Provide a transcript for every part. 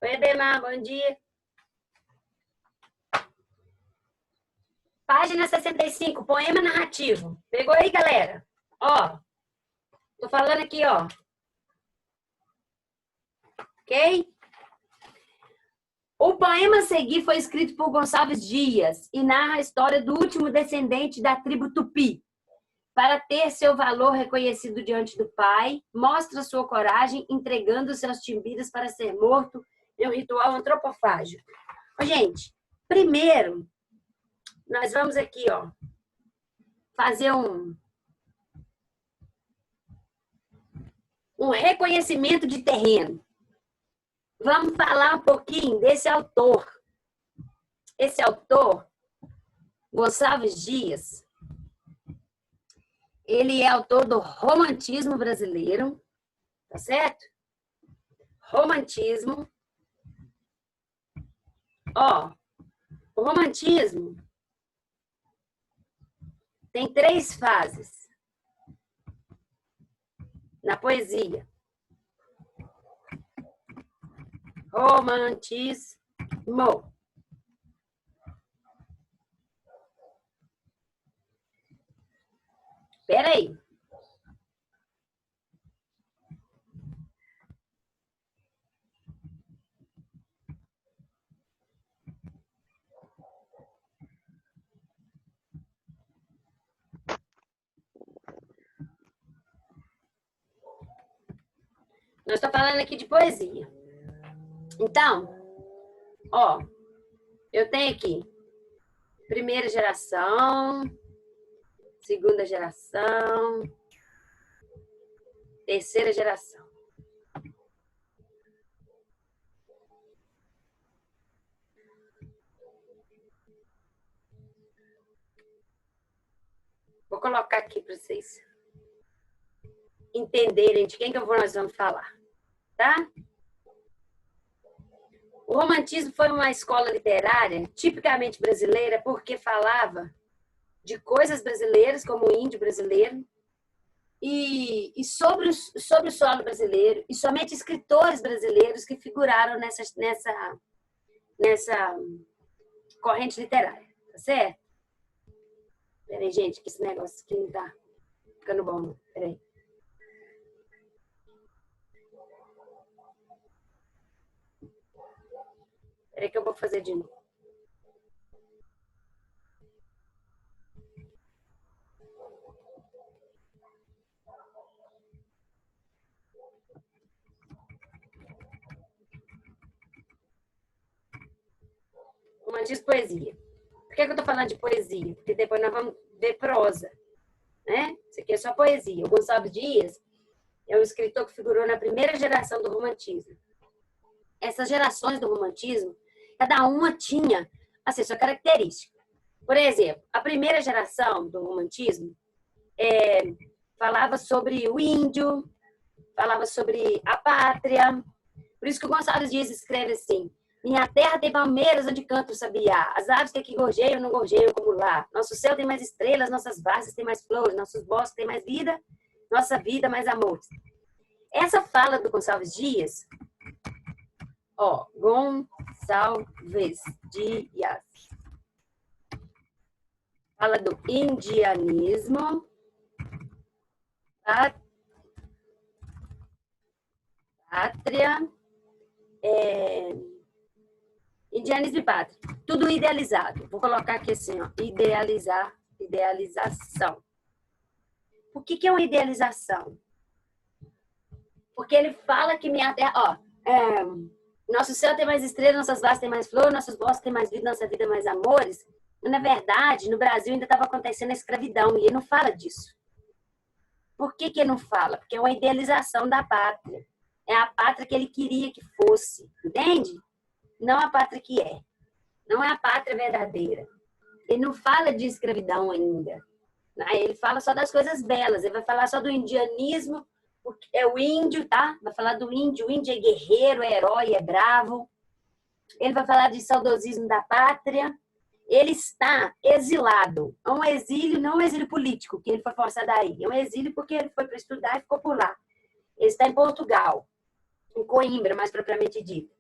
Oi, Ademar, bom dia. Página 65, poema narrativo. Pegou aí, galera? Ó, tô falando aqui, ó. Ok? O poema a seguir foi escrito por Gonçalves Dias e narra a história do último descendente da tribo Tupi. Para ter seu valor reconhecido diante do pai, mostra sua coragem entregando seus timbiras para ser morto em um ritual antropofágico. Gente, primeiro, nós vamos aqui, ó, fazer um reconhecimento de terreno. Vamos falar um pouquinho desse autor. Esse autor, Gonçalves Dias, ele é autor do romantismo brasileiro, tá certo? Romantismo. Ó, o romantismo tem 3 fases na poesia. Romantismo. Espera aí. Nós estamos falando aqui de poesia. Então, ó, eu tenho aqui primeira geração, segunda geração, terceira geração. Vou colocar aqui para vocês entenderem de quem que nós vamos falar, tá? O romantismo foi uma escola literária tipicamente brasileira porque falava de coisas brasileiras, como o índio brasileiro, e sobre o solo brasileiro, e somente escritores brasileiros que figuraram nessa corrente literária, tá certo? Peraí, gente, que esse negócio aqui não tá ficando bom, não. Peraí. Peraí que eu vou fazer de novo. Romantismo, poesia. Por que eu tô falando de poesia? Porque depois nós vamos ver prosa, né? Isso aqui é só poesia. O Gonçalves Dias é um escritor que figurou na primeira geração do romantismo. Essas gerações do romantismo, cada uma tinha assim, sua característica. Por exemplo, a primeira geração do romantismo falava sobre o índio, falava sobre a pátria. Por isso que o Gonçalves Dias escreve assim: minha terra tem palmeiras onde canta o sabiá, as aves que aqui gorjeiam não gorjeiam como lá. Nosso céu tem mais estrelas, nossas várzeas têm mais flores, nossos bosques têm mais vida, nossa vida mais amor. Essa fala do Gonçalves Dias, ó, Gonçalves Dias, fala do indianismo, pátria, indianismo e pátria. Tudo idealizado. Vou colocar aqui assim, ó, idealização. O que é uma idealização? Porque ele fala que minha terra, ó, nosso céu tem mais estrelas, nossas várzeas têm mais flor, nossos bosques têm mais vida, nossa vida mais amores. Na verdade, no Brasil ainda estava acontecendo a escravidão e ele não fala disso. Por que ele não fala? Porque é uma idealização da pátria. É a pátria que ele queria que fosse, entende? Não a pátria que é. Não é a pátria verdadeira. Ele não fala de escravidão ainda. Ele fala só das coisas belas. Ele vai falar só do indianismo, é o índio, tá? Vai falar do índio. O índio é guerreiro, é herói, é bravo. Ele vai falar de saudosismo da pátria. Ele está exilado. É um exílio, não um exílio político, que ele foi forçado a ir. É um exílio porque ele foi para estudar e ficou por lá. Ele está em Portugal, em Coimbra, mais propriamente dito.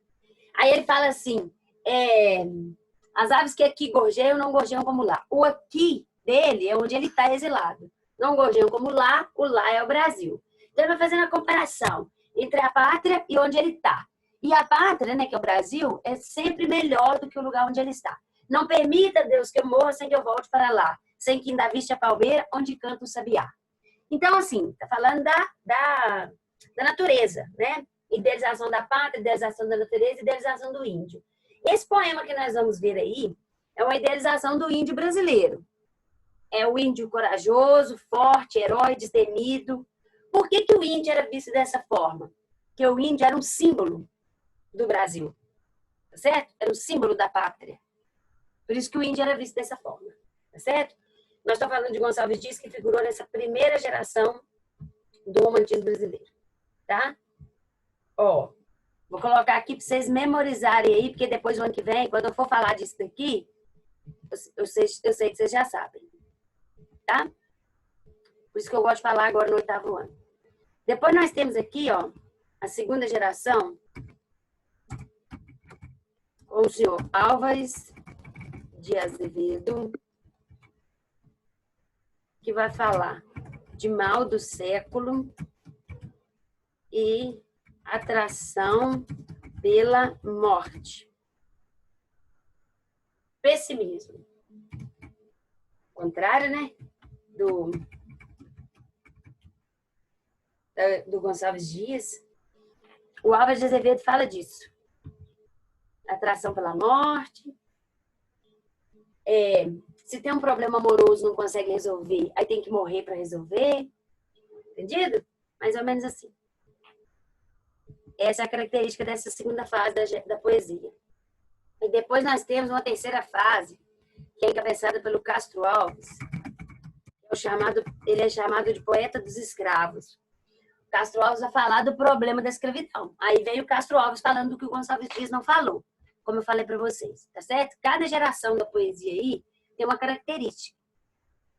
Aí ele fala assim, as aves que aqui gorjeiam não gorjeiam como lá. O aqui dele é onde ele está exilado. Não gorjeiam como lá, o lá é o Brasil. Então ele vai fazendo a comparação entre a pátria e onde ele está. E a pátria, né, que é o Brasil, é sempre melhor do que o lugar onde ele está. Não permita, Deus, que eu morra sem que eu volte para lá, sem que ainda viste a palmeira onde canta o sabiá. Então, assim, está falando da natureza, né? Idealização da pátria, idealização da natureza, idealização do índio. Esse poema que nós vamos ver aí é uma idealização do índio brasileiro. É o índio corajoso, forte, herói, destemido. Por que o índio era visto dessa forma? Porque o índio era um símbolo do Brasil, tá certo? Era o símbolo da pátria. Por isso que o índio era visto dessa forma, tá certo? Nós estamos falando de Gonçalves Dias, que figurou nessa primeira geração do romantismo brasileiro, tá? Ó, vou colocar aqui para vocês memorizarem aí, porque depois, o ano que vem, quando eu for falar disso daqui, eu sei que vocês já sabem, tá? Por isso que eu gosto de falar agora no 8º ano. Depois nós temos aqui, ó, a segunda geração, com o senhor Álvares de Azevedo, que vai falar de mal do século e atração pela morte. Pessimismo. Contrário, né? Do Gonçalves Dias. O Álvares de Azevedo fala disso. Atração pela morte. Se tem um problema amoroso, não consegue resolver, aí tem que morrer para resolver. Entendido? Mais ou menos assim. Essa é a característica dessa segunda fase da poesia. E depois nós temos uma terceira fase, que é encabeçada pelo Castro Alves. Ele é chamado de poeta dos escravos. O Castro Alves vai falar do problema da escravidão. Aí veio o Castro Alves falando do que o Gonçalves Dias não falou, como eu falei para vocês, tá certo? Cada geração da poesia aí tem uma característica.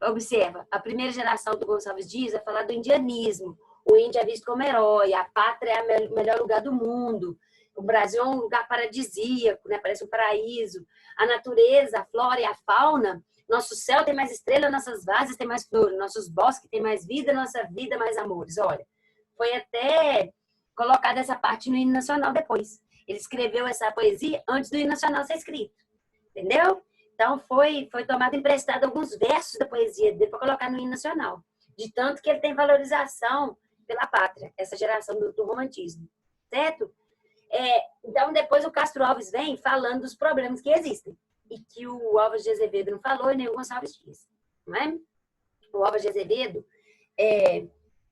Observa, a primeira geração do Gonçalves Dias vai falar do indianismo. O índio é visto como herói, a pátria é o melhor lugar do mundo. O Brasil é um lugar paradisíaco, né? Parece um paraíso. A natureza, a flora e a fauna, nosso céu tem mais estrelas, nossas vases têm mais flores, nossos bosques têm mais vida, nossa vida mais amores. Olha, foi até colocada essa parte no hino nacional depois. Ele escreveu essa poesia antes do hino nacional ser escrito. Entendeu? Então, foi tomado emprestado alguns versos da poesia dele para colocar no hino nacional. De tanto que ele tem valorização pela pátria, essa geração do romantismo. Certo? Então, depois o Castro Alves vem falando dos problemas que existem. E que o Álvares de Azevedo não falou e nem o Gonçalves Dias. Não é? O Álvares de Azevedo,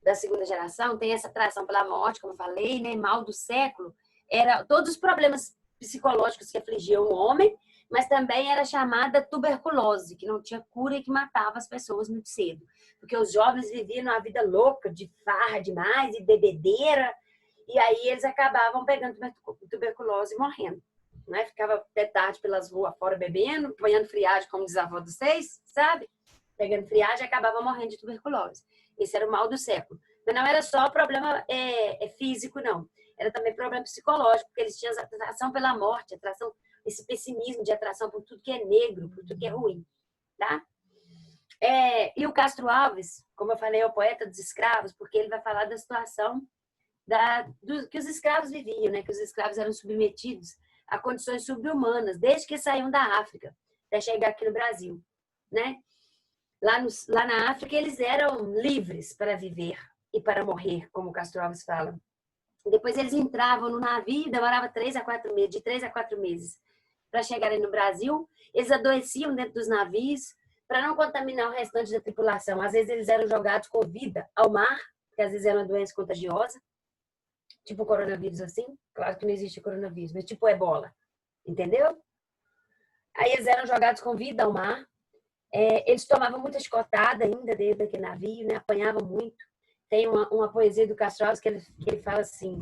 da segunda geração, tem essa atração pela morte, como eu falei, né? Mal do século. Era todos os problemas psicológicos que afligiam o homem, mas também era chamada tuberculose, que não tinha cura e que matava as pessoas muito cedo. Porque os jovens viviam uma vida louca, de farra demais e bebedeira, e aí eles acabavam pegando tuberculose e morrendo. Né? Ficava até tarde pelas ruas fora bebendo, banhando friagem, como diz a avó dos 6, sabe? Pegando friagem e acabava morrendo de tuberculose. Esse era o mal do século. Mas não era só problema físico, não. Era também problema psicológico, porque eles tinham atração pela morte, esse pessimismo de atração por tudo que é negro, por tudo que é ruim. Tá? E o Castro Alves, como eu falei, é o poeta dos escravos, porque ele vai falar da situação que os escravos viviam, né? Que os escravos eram submetidos a condições subhumanas, desde que saíam da África, até chegar aqui no Brasil. Né? Lá na África, eles eram livres para viver e para morrer, como o Castro Alves fala. Depois eles entravam no navio, demorava 3 a 4 meses, de 3 a 4 meses para chegarem no Brasil. Eles adoeciam dentro dos navios para não contaminar o restante da tripulação. Às vezes eles eram jogados com vida ao mar, porque às vezes era uma doença contagiosa, tipo coronavírus assim. Claro que não existe coronavírus, mas tipo ebola, entendeu? Aí eles eram jogados com vida ao mar. Eles tomavam muita chicotada ainda dentro daquele navio, né? Apanhavam muito. Tem uma poesia do Castro Alves que ele fala assim: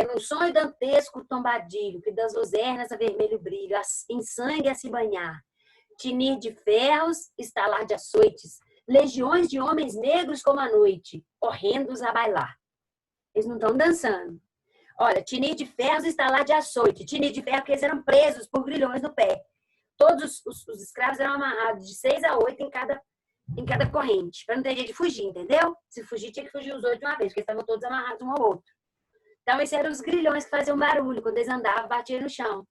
num sonho dantesco tombadilho, que das luzernas a vermelho brilho, em sangue a se banhar, tinir de ferros, estalar de açoites, legiões de homens negros como a noite, horrendos a bailar. Eles não estão dançando. Olha, tinir de ferros está lá de açoite. Tinir de ferro porque eles eram presos por grilhões no pé. Todos os escravos eram amarrados de 6 a 8 em cada corrente, para não ter jeito de fugir, entendeu? Se fugir, tinha que fugir os 8 de uma vez, porque eles estavam todos amarrados um ao outro. Então, esses eram os grilhões que faziam barulho quando eles andavam, batiam no chão.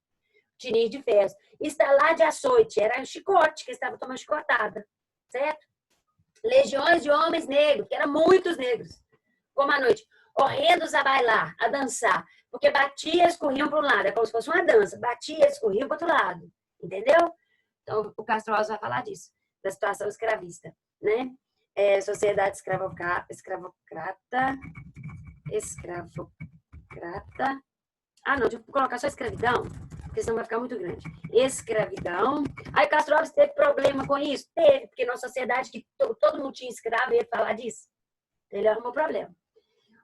Tinir de ferros. Estalar de açoite, era chicote, que eles estavam tomando chicotada, certo? Legiões de homens negros, que eram muitos negros, como à noite, horrendos a bailar, a dançar, porque batia e escorriam para um lado, é como se fosse uma dança, batia e escorriam para o outro lado, entendeu? Então, o Castro Alves vai falar disso, da situação escravista, né? Sociedade escravocrata, não, deixa eu colocar só escravidão, porque senão vai ficar muito grande. Escravidão. Aí Castro Alves teve problema com isso? Teve, porque na sociedade que todo mundo tinha escravo, ele falar disso. Ele arrumou problema.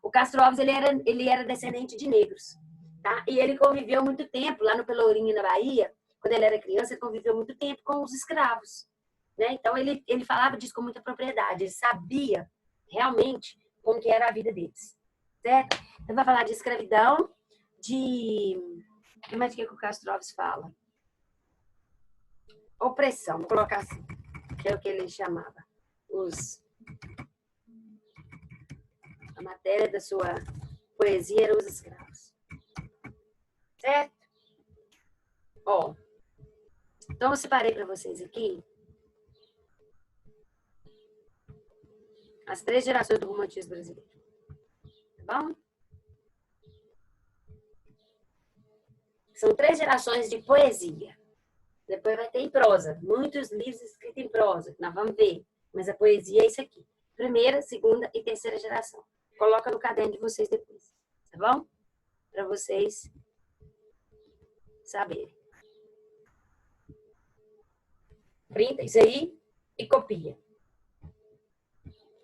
O Castro Alves, ele era descendente de negros, tá? E ele conviveu muito tempo lá no Pelourinho, na Bahia. Quando ele era criança, ele conviveu muito tempo com os escravos, né? Então, ele falava disso com muita propriedade. Ele sabia realmente como que era a vida deles, certo? Então, vai falar de escravidão, o que mais que o Castro Alves fala? Opressão, vou colocar assim, que é o que ele chamava. A matéria da sua poesia era os escravos. Certo? Ó, então eu separei para vocês aqui as 3 gerações do romantismo brasileiro. Tá bom? São 3 gerações de poesia. Depois vai ter em prosa. Muitos livros escritos em prosa. Nós vamos ver. Mas a poesia é isso aqui. Primeira, segunda e terceira geração. Coloca no caderno de vocês depois. Tá bom? Para vocês saberem. Printa isso aí e copia.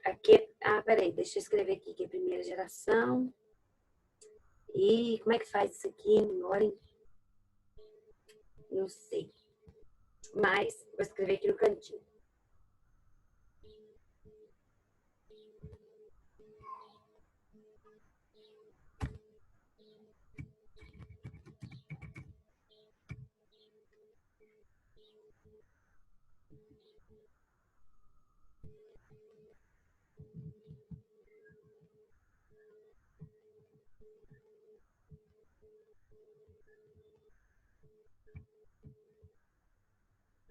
Aqui, peraí, deixa eu escrever aqui que é primeira geração. E como é que faz isso aqui agora? Não sei. Mas vou escrever aqui no cantinho.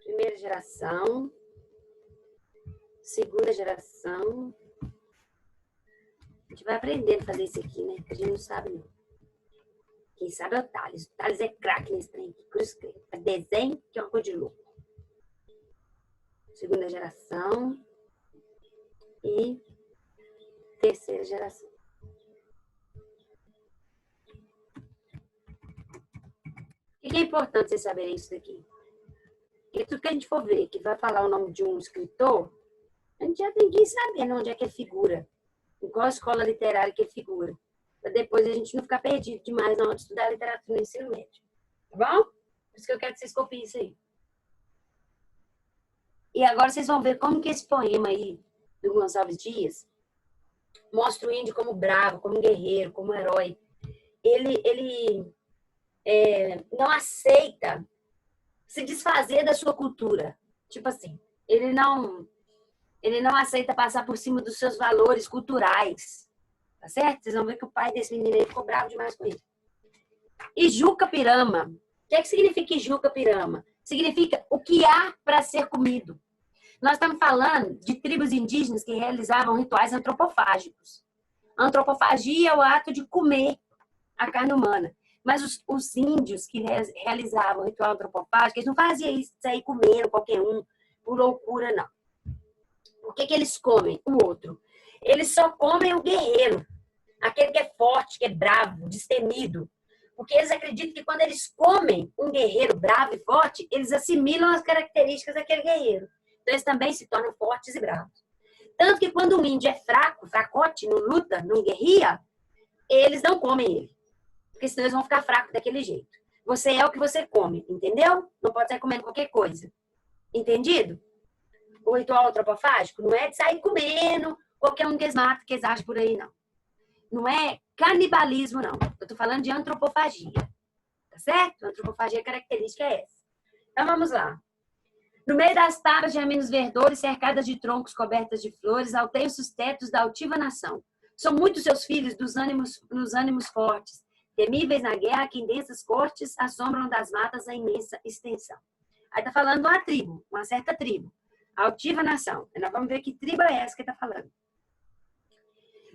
Primeira geração, segunda geração. A gente vai aprendendo a fazer isso aqui, né? A gente não sabe, não. Quem sabe é o Thales. O Thales é craque nesse trem aqui. Cruz credo. Faz desenho, que é uma coisa de louco. Segunda geração e terceira geração. O que é importante vocês saberem isso daqui? Porque tudo que a gente for ver que vai falar o nome de um escritor, a gente já tem que saber onde é que ele figura, em qual escola literária que ele figura, para depois a gente não ficar perdido demais na hora de estudar literatura no ensino médio. Tá bom? Por isso que eu quero que vocês copiem isso aí. E agora vocês vão ver como que esse poema aí, do Gonçalves Dias, mostra o índio como bravo, como guerreiro, como herói. Ele não aceita se desfazer da sua cultura. Tipo assim, ele não aceita passar por cima dos seus valores culturais. Tá certo? Vocês vão ver que o pai desse menino aí ficou bravo demais com ele. Ijuca Pirama. O que é que significa Ijuca Pirama? Significa o que há para ser comido. Nós estamos falando de tribos indígenas que realizavam rituais antropofágicos. Antropofagia é o ato de comer a carne humana. Mas os índios que realizavam o ritual antropofágico, eles não faziam isso, sair comendo qualquer um, por loucura, não. O que eles comem? O outro. Eles só comem o guerreiro. Aquele que é forte, que é bravo, destemido. Porque eles acreditam que quando eles comem um guerreiro bravo e forte, eles assimilam as características daquele guerreiro. Então, eles também se tornam fortes e bravos. Tanto que quando um índio é fraco, fracote, não luta, não guerria, eles não comem ele. Porque senão eles vão ficar fracos daquele jeito. Você é o que você come, entendeu? Não pode sair comendo qualquer coisa. Entendido? O ritual antropofágico não é de sair comendo qualquer um que eles matam, que eles acham por aí, não. Não é canibalismo, não. Eu tô falando de antropofagia. Tá certo? Antropofagia, a característica é essa. Então, vamos lá. No meio das tabas de aminos verdores, cercadas de troncos cobertas de flores, alteiam-se os tetos da altiva nação. São muitos seus filhos nos ânimos fortes, temíveis na guerra, que em densas cortes assombram das matas a imensa extensão. Aí tá falando uma tribo, uma certa tribo. Altiva nação. Nós vamos ver que tribo é essa que está falando.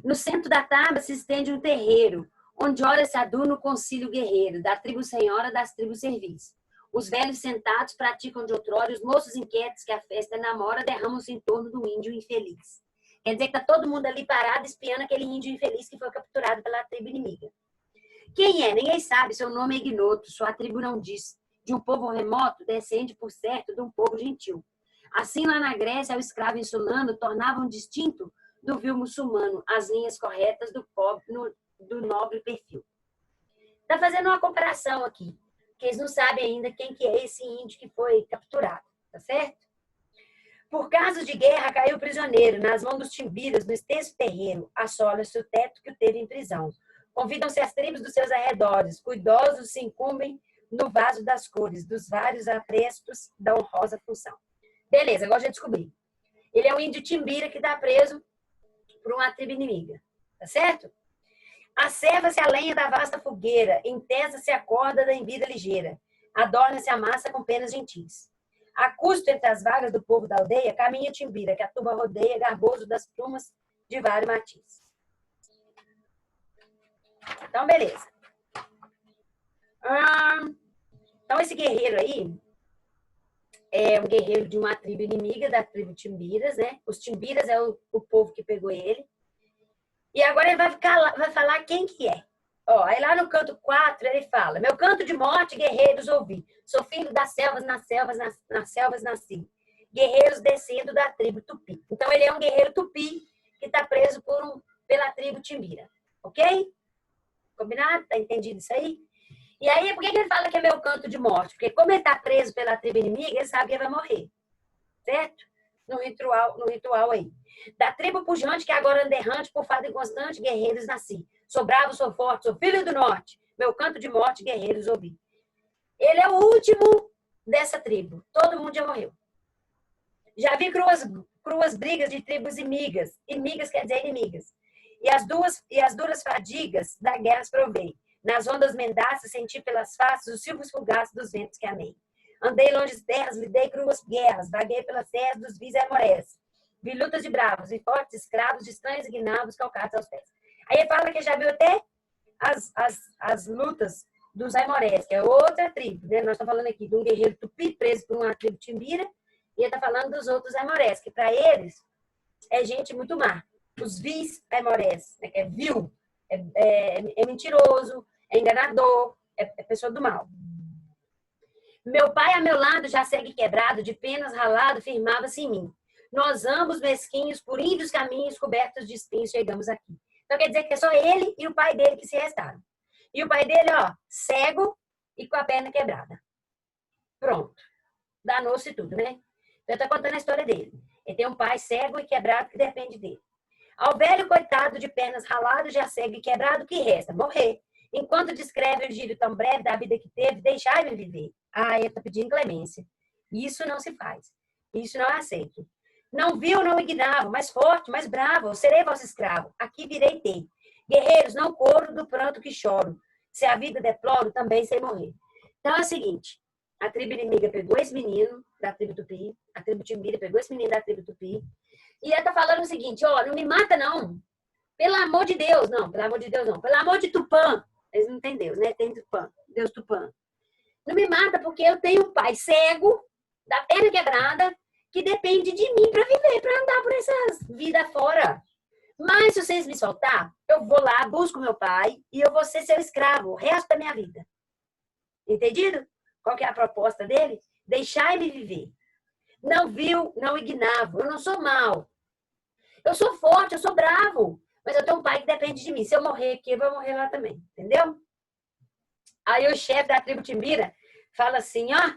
No centro da taba se estende um terreiro, onde ora se aduna o concílio guerreiro, da tribo senhora, das tribos servis. Os velhos sentados praticam de outrora, os moços inquietos que a festa namora derramam-se em torno do índio infeliz. Quer dizer que está todo mundo ali parado espiando aquele índio infeliz que foi capturado pela tribo inimiga. Quem é? Ninguém sabe, seu nome é ignoto, sua tribo não diz. De um povo remoto, descende, por certo, de um povo gentil. Assim, lá na Grécia, o escravo insulano tornavam distinto do vil muçulmano as linhas corretas do nobre perfil. Está fazendo uma comparação aqui, que eles não sabem ainda quem que é esse índio que foi capturado, tá certo? Por casos de guerra, caiu prisioneiro nas mãos dos timbiras, no extenso terreiro, assola-se o teto que o teve em prisão. Convidam-se as tribos dos seus arredores, cuidosos se incumbem no vaso das cores, dos vários aprestos da honrosa função. Beleza, agora já descobri. Ele é um índio timbira que está preso por uma tribo inimiga, tá certo? Acerva-se a lenha da vasta fogueira, entesa-se a corda da envida ligeira, adorna-se a massa com penas gentis. A custo entre as vagas do povo da aldeia, caminha o timbira, que a tuba rodeia, garboso das plumas de vários matiz. Então, beleza. Então, esse guerreiro aí é um guerreiro de uma tribo inimiga, da tribo Timbiras, né? Os Timbiras é o povo que pegou ele. E agora ele vai falar quem que é. Ó, aí lá no canto 4 ele fala: meu canto de morte, guerreiros, ouvi. Sou filho das selvas, nas selvas nasci. Guerreiros descendo da tribo Tupi. Então ele é um guerreiro Tupi que está preso pela tribo Timbira. Ok? Combinado? Tá entendido isso aí? E aí, por que ele fala que é meu canto de morte? Porque como ele está preso pela tribo inimiga, ele sabe que ele vai morrer. Certo? No ritual aí. Da tribo pujante, que agora anda errante, por fado inconstante, guerreiros nasci. Sou bravo, sou forte, sou filho do norte. Meu canto de morte, guerreiros ouvi. Ele é o último dessa tribo. Todo mundo já morreu. Já vi cruas brigas de tribos inimigas. Inimigas quer dizer inimigas. E as duras fadigas da guerra provei. Nas ondas mendaças senti pelas faces os silvos fugaces dos ventos que amei. Andei longe de terras, lidei cruas guerras, vaguei pelas terras dos vis amorés. Vi lutas de bravos e fortes escravos, de estranhos e guinavos calcados aos pés. Aí ele fala que já viu até as lutas dos aimorés, que é outra tribo, né? Nós estamos falando aqui de um guerreiro tupi preso por uma tribo timbira, e ele está falando dos outros aimorés, que para eles é gente muito má. Os vis aimorés, né? Que é vil, é mentiroso, é enganador, é pessoa do mal. Meu pai a meu lado já segue quebrado, de penas ralado, firmava-se em mim. Nós ambos mesquinhos, por índios caminhos, cobertos de espinhos, chegamos aqui. Então quer dizer que é só ele e o pai dele que se restaram. E o pai dele, ó, cego e com a perna quebrada. Pronto. Danou-se tudo, né? Então tá contando a história dele. Ele tem um pai cego e quebrado que depende dele. Ao velho coitado de pernas raladas, já cego e quebrado, o que resta? Morrer. Enquanto descreve o giro tão breve da vida que teve, deixai-me viver. Ah, ele está pedindo clemência. Isso não se faz. Isso não é aceito. Não viu, não ignavo, mais forte, mais bravo, serei vosso escravo. Aqui virei ter. Guerreiros, não corro do pranto que choro. Se a vida deploro, também sei morrer. Então é o seguinte, a tribo inimiga pegou esse menino da tribo Tupi, a tribo Timbira pegou esse menino da tribo Tupi, e ela está falando o seguinte, ó, não me mata não. Pelo amor de Deus, não, pelo amor de Deus não. Pelo amor de Tupã. Eles não têm Deus, né? Tem Tupã, Deus Tupã. Não me mata porque eu tenho um pai cego, da perna quebrada, que depende de mim para viver, para andar por essas vidas fora. Mas se vocês me soltar, eu vou lá, busco meu pai e eu vou ser seu escravo o resto da minha vida. Entendido? Qual que é a proposta dele? Deixai-me viver. Não viu, não ignavo. Eu não sou mau. Eu sou forte, eu sou bravo. Mas eu tenho um pai que depende de mim. Se eu morrer aqui, eu vou morrer lá também. Entendeu? Aí o chefe da tribo Timbira fala assim, ó,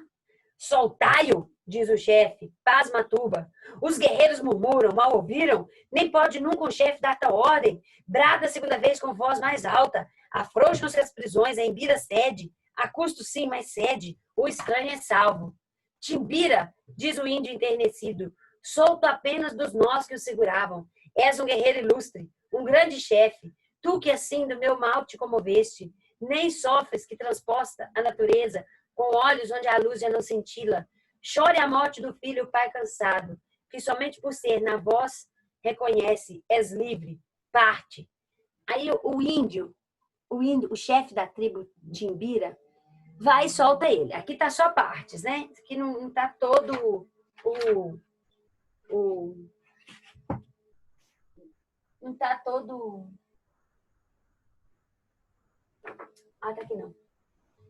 soltai-o, diz o chefe, pasma tuba. Os guerreiros murmuram, mal ouviram, nem pode nunca um chefe dar tal ordem. Brada a segunda vez com voz mais alta, afrouxam-se as prisões, a Embira cede, a custo sim, mas cede, o estranho é salvo. Timbira, diz o índio enternecido, solto apenas dos nós que o seguravam. És um guerreiro ilustre, um grande chefe, tu que assim do meu mal te comoveste, nem sofres que transposta a natureza, com olhos onde a luz já não cintila. Chore a morte do filho o pai cansado, que somente por ser na voz reconhece, és livre, parte. Aí o chefe da tribo Timbira, vai e solta ele. Aqui tá só partes, né? Aqui não tá todo não tá todo. Ah, tá aqui não.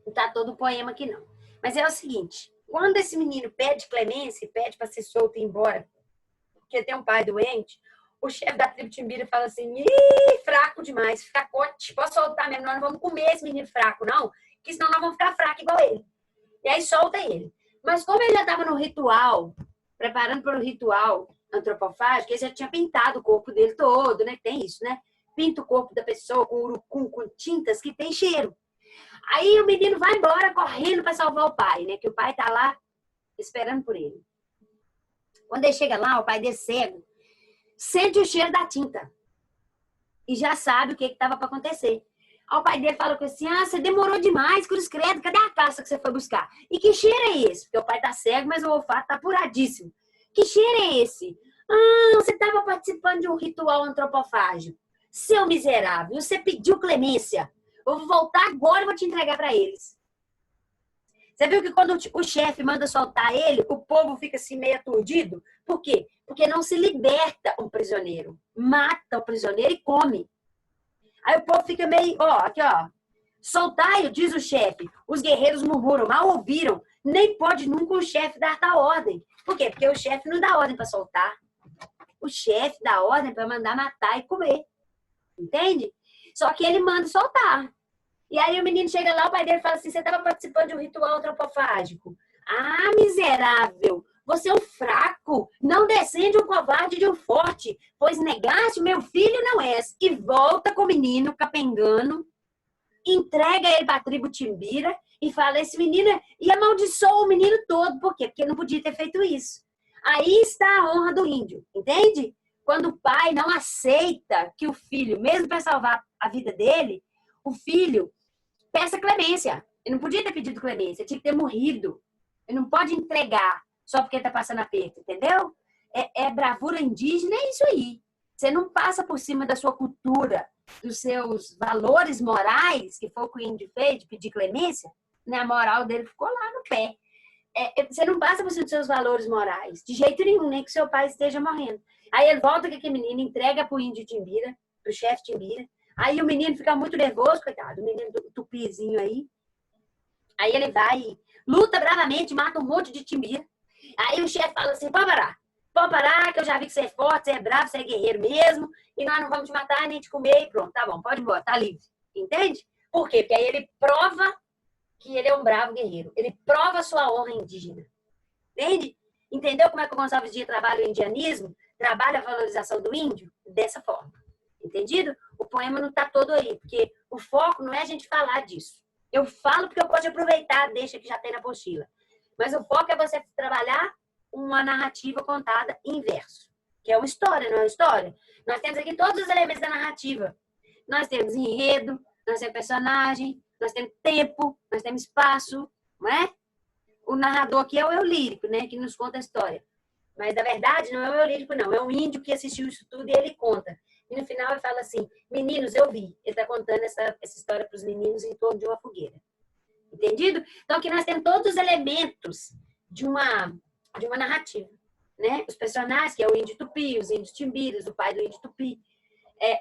Não tá todo o poema aqui não. Mas é o seguinte: quando esse menino pede clemência, pede para ser solto e ir embora, porque tem um pai doente, o chefe da tribo Timbira fala assim: ih, fraco demais, fracote, posso soltar mesmo, nós não vamos comer esse menino fraco, não, porque senão nós vamos ficar fracos igual ele. E aí solta ele. Mas como ele já estava no ritual, preparando para o ritual antropofágico, ele já tinha pintado o corpo dele todo, né? Tem isso, né? Pinta o corpo da pessoa com urucum, com tintas que tem cheiro. Aí o menino vai embora correndo para salvar o pai, né? Que o pai tá lá esperando por ele. Quando ele chega lá, o pai dele cego, sente o cheiro da tinta e já sabe o que estava para acontecer. Aí o pai dele fala assim: ah, você demorou demais, cruz credo, cadê a caça que você foi buscar? E que cheiro é esse? Porque o pai tá cego, mas o olfato tá apuradíssimo. Que cheiro é esse? Ah, você estava participando de um ritual antropofágico. Seu miserável, você pediu clemência. Eu vou voltar agora e vou te entregar para eles. Você viu que quando o chefe manda soltar ele, o povo fica assim meio aturdido? Por quê? Porque não se liberta um prisioneiro. Mata o prisioneiro e come. Aí o povo fica meio, ó, aqui, ó. Soltai-o, diz o chefe. Os guerreiros murmuram, mal ouviram. Nem pode nunca o chefe dar tal ordem. Por quê? Porque o chefe não dá ordem para soltar. O chefe dá ordem para mandar matar e comer. Entende? Só que ele manda soltar. E aí o menino chega lá, o pai dele fala assim: você estava participando de um ritual antropofágico. Ah, miserável! Você é um fraco, não descende um covarde de um forte, pois negaste meu filho não és. E volta com o menino capengando, entrega ele para a tribo Timbira e fala: esse menino, e amaldiçoa o menino todo. Por quê? Porque não podia ter feito isso. Aí está a honra do índio, entende? Quando o pai não aceita que o filho, mesmo para salvar a vida dele, o filho peça clemência. Ele não podia ter pedido clemência, tinha que ter morrido. Ele não pode entregar só porque está passando aperto, entendeu? É bravura indígena, é isso aí. Você não passa por cima da sua cultura, dos seus valores morais, que foi o que o índio fez, de pedir clemência, né? A moral dele ficou lá no pé. Você não passa por cima dos seus valores morais, de jeito nenhum, nem que seu pai esteja morrendo. Aí ele volta com aquele menino, entrega pro índio Timbira, pro chefe Timbira. Aí o menino fica muito nervoso, coitado, o menino do tupizinho aí. Aí ele vai, luta bravamente, mata um monte de Timbira. Aí o chefe fala assim: pode parar, que eu já vi que você é forte, você é bravo, você é guerreiro mesmo, e nós não vamos te matar nem te comer, e pronto, tá bom, pode ir embora, tá livre. Entende? Por quê? Porque aí ele prova que ele é um bravo guerreiro. Ele prova a sua honra indígena. Entende? Entendeu como é que o Gonçalves Dias trabalha o indianismo? Trabalha a valorização do índio? Dessa forma. Entendido? O poema não está todo aí, porque o foco não é a gente falar disso. Eu falo porque eu posso aproveitar, deixa que já tem na apostila. Mas o foco é você trabalhar uma narrativa contada em verso, que é uma história, não é uma história? Nós temos aqui todos os elementos da narrativa. Nós temos enredo, nós temos personagem, nós temos tempo, nós temos espaço, não é? O narrador aqui é o eu lírico, né? Que nos conta a história. Mas, na verdade, não é o eu lírico, não. É um índio que assistiu isso tudo e ele conta. E no final ele fala assim: meninos, eu vi. Ele está contando essa história para os meninos em torno de uma fogueira. Entendido? Então, aqui nós temos todos os elementos de uma narrativa. Né? Os personagens, que é o índio tupi, os índios timbiras, o pai do índio tupi.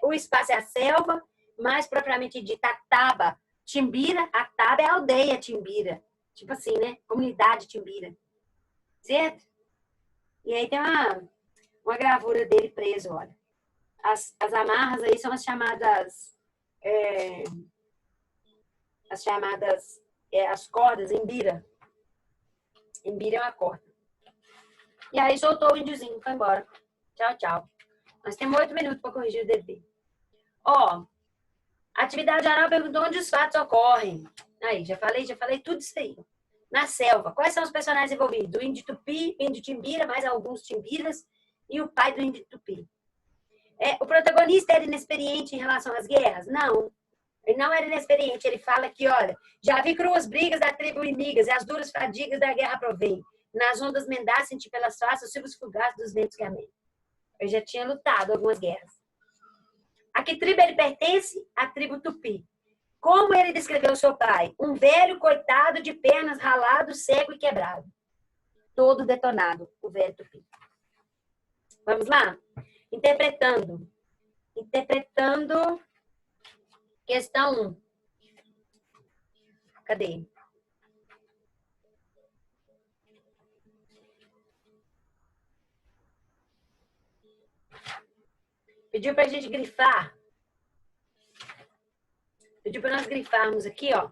O espaço é a selva, mais propriamente dita, a taba timbira. A taba é a aldeia timbira. Tipo assim, né? Comunidade timbira. Certo? E aí tem uma gravura dele preso, olha. As amarras aí são as chamadas as cordas, embira. Embira é uma corda. E aí soltou o índiozinho, foi embora. Tchau, tchau. Nós temos 8 minutos para corrigir o dever. Ó, atividade oral perguntou onde os fatos ocorrem. Aí, já falei tudo isso aí. Na selva, quais são os personagens envolvidos? O índio Tupi, o índio Timbira, mais alguns Timbiras e o pai do índio Tupi. O protagonista era inexperiente em relação às guerras? Não. Ele não era inexperiente. Ele fala que, olha, já vi cruas brigas da tribo inimigas e as duras fadigas da guerra provei. Nas ondas mendaças senti pelas faces os silvos fugaces dos ventos que amei. Eu já tinha lutado algumas guerras. A que tribo ele pertence? A tribo Tupi. Como ele descreveu seu pai? Um velho coitado de pernas ralado, cego e quebrado. Todo detonado, o velho Tupi. Vamos lá? Interpretando. Interpretando. Questão 1. Cadê? Pediu para a gente grifar. Pediu para nós grifarmos aqui, ó.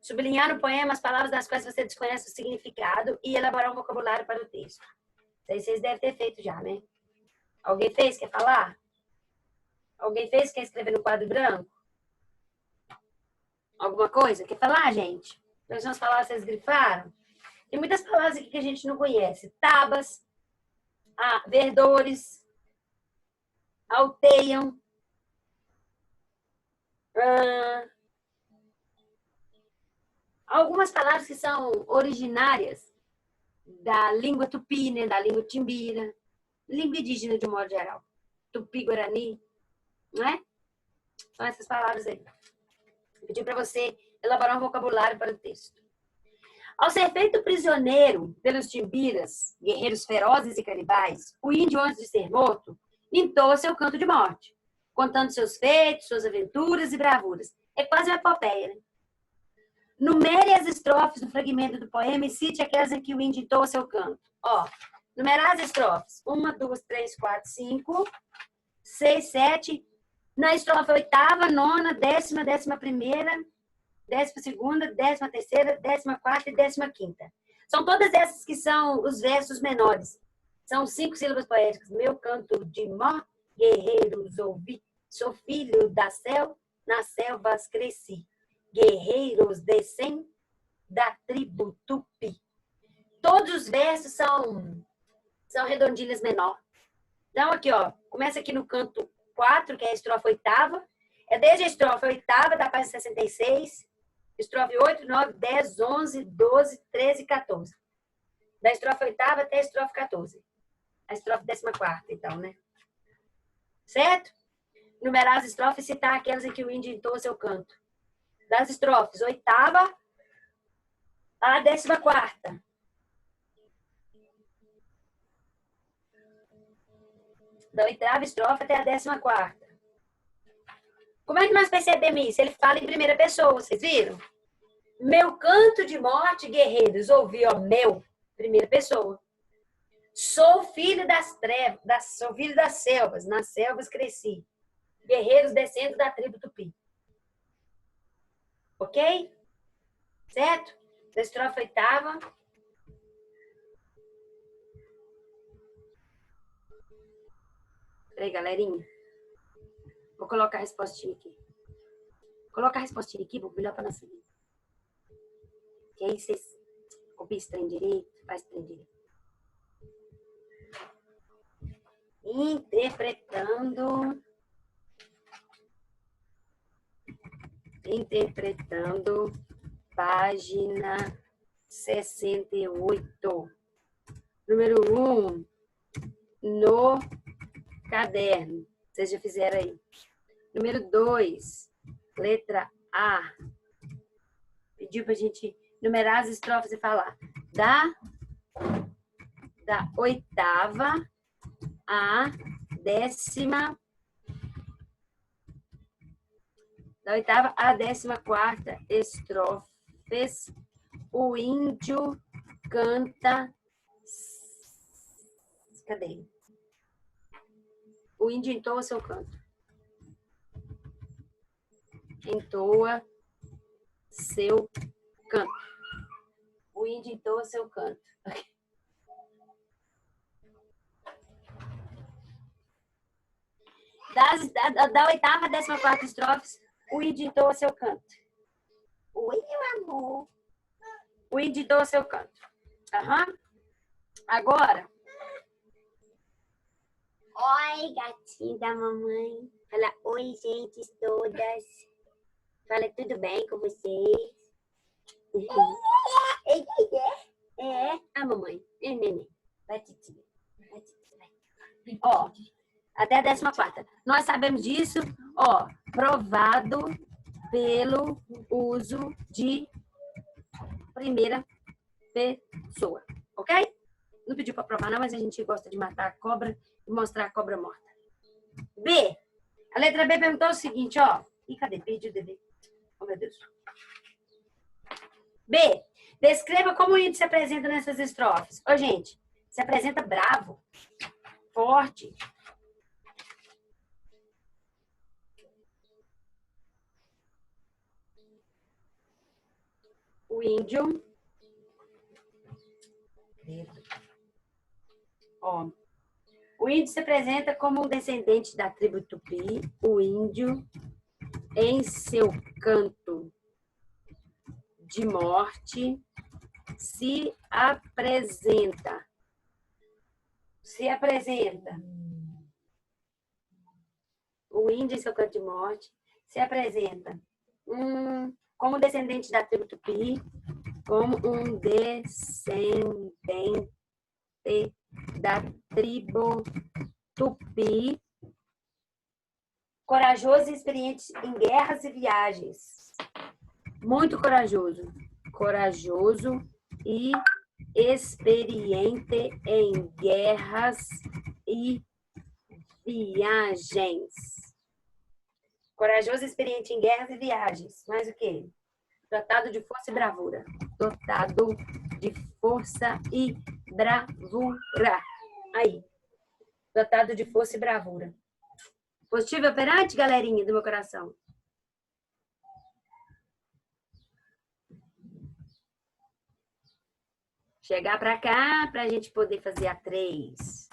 Sublinhar no poema as palavras das quais você desconhece o significado e elaborar um vocabulário para o texto. Isso aí vocês devem ter feito já, né? Alguém fez? Quer falar? Alguém fez? Quer escrever no quadro branco? Alguma coisa? Quer falar, gente? Quais são as palavras que vocês grifaram? Tem muitas palavras aqui que a gente não conhece. Tabas, verdores, alteiam, algumas palavras que são originárias da língua tupi, né, da língua timbira, língua indígena de um modo geral. Tupi-guarani, não é? São essas palavras aí. Vou pedir para você elaborar um vocabulário para o texto. Ao ser feito prisioneiro pelos timbiras, guerreiros ferozes e canibais, o índio, antes de ser morto, entoa seu canto de morte, contando seus feitos, suas aventuras e bravuras. É quase uma epopeia, né? Numere as estrofes do fragmento do poema e cite aquelas em que o índio entoa seu canto. Ó, numerar as estrofes. 1, 2, 3, 4, 5, 6, 7. Na estrofe 8ª, 9ª, 10ª, 11ª, 12ª, 13ª, 14ª e 15ª. São todas essas que são os versos menores. São 5 sílabas poéticas. Meu canto de mó, guerreiros ouvi. Sou filho da selva, nas selvas cresci. Guerreiros descem da tribo Tupi. Todos os versos são redondilhas menor. Então, aqui, ó, começa aqui no canto 4, que é a estrofe 8ª. É desde a estrofe 8ª, da página 66, estrofe 8, 9, 10, 11, 12, 13 e 14. Da estrofe 8ª até a estrofe 14. A estrofe 14ª, então, né? Certo? Numerar as estrofes e citar aquelas em que o índio entoa seu canto. Das estrofes 8ª à 14ª. Da 8ª estrofe até a 14ª. Como é que nós percebemos isso? Ele fala em primeira pessoa, vocês viram? Meu canto de morte, guerreiros, ouvi, ó, meu, primeira pessoa. Sou filho das trevas, sou filho das selvas, nas selvas cresci. Guerreiros descendo da tribo Tupi. Ok? Certo? Da estrofe 8ª. Peraí, galerinha. Vou colocar a respostinha aqui. Coloca a respostinha aqui, vou melhor para nós saber. Que aí vocês copiam esse trem direito, faz esse trem direito. Interpretando, página 68. Número 1, no caderno. Vocês já fizeram aí. Número 2, letra A. Pediu pra gente numerar as estrofes e falar. Da 8ª à 10ª. Da 8ª à 14ª estrofes, o índio canta. Cadê? O índio entoa seu canto. Entoa seu canto. O índio entoa seu canto. Da oitava à 14ª estrofes, o editor ao seu canto. Oi, meu amor. O editor ao seu canto. Agora. Oi, gatinho da mamãe. Fala, oi, gente, todas. Fala, tudo bem com vocês? A mamãe. Neném. Vai, titia. Ó, até a 14ª. Nós sabemos disso, ó, provado pelo uso de primeira pessoa, ok? Não pediu para provar não, mas a gente gosta de matar a cobra e mostrar a cobra morta. B. A letra B perguntou o seguinte, ó. Ih, cadê? Perdi o dever. Oh, meu Deus. B. Descreva como o índio se apresenta nessas estrofes. Ô, gente, se apresenta bravo, forte. O índio. Ó. O índio se apresenta como um descendente da tribo Tupi. O índio, em seu canto de morte, se apresenta. O índio, em seu canto de morte, se apresenta como descendente da tribo Tupi, como um descendente da tribo Tupi, corajoso e experiente em guerras e viagens. Muito corajoso. Corajoso e experiente em guerras e viagens. Corajoso e experiente em guerras e viagens. Mais o quê? Dotado de força e bravura. Dotado de força e bravura. Aí. Dotado de força e bravura. Positivo e operante, galerinha do meu coração? Chegar pra cá pra gente poder fazer a 3.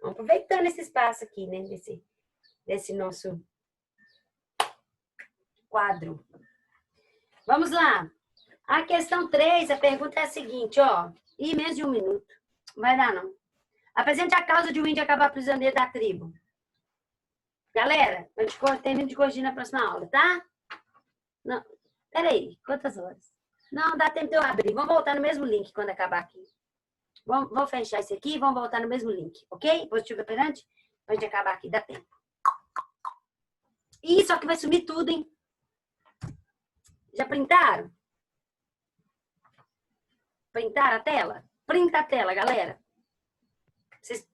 Vamos aproveitando esse espaço aqui, né? Desse nosso quadro. Vamos lá. A questão 3, a pergunta é a seguinte, ó. E menos de 1 minuto. Não vai dar, não. Apresente a causa de um índio acabar prisioneiro da tribo. Galera, eu termino de corrigir na próxima aula, tá? Não. Peraí, quantas horas? Não, dá tempo de eu abrir. Vamos voltar no mesmo link quando acabar aqui. Vamos fechar esse aqui e vamos voltar no mesmo link, ok? Positivo operante? Pra gente acabar aqui, dá tempo. Ih, só que vai sumir tudo, hein? Já printaram? Printaram a tela? Printa a tela, galera. Vocês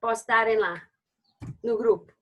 postarem lá no grupo.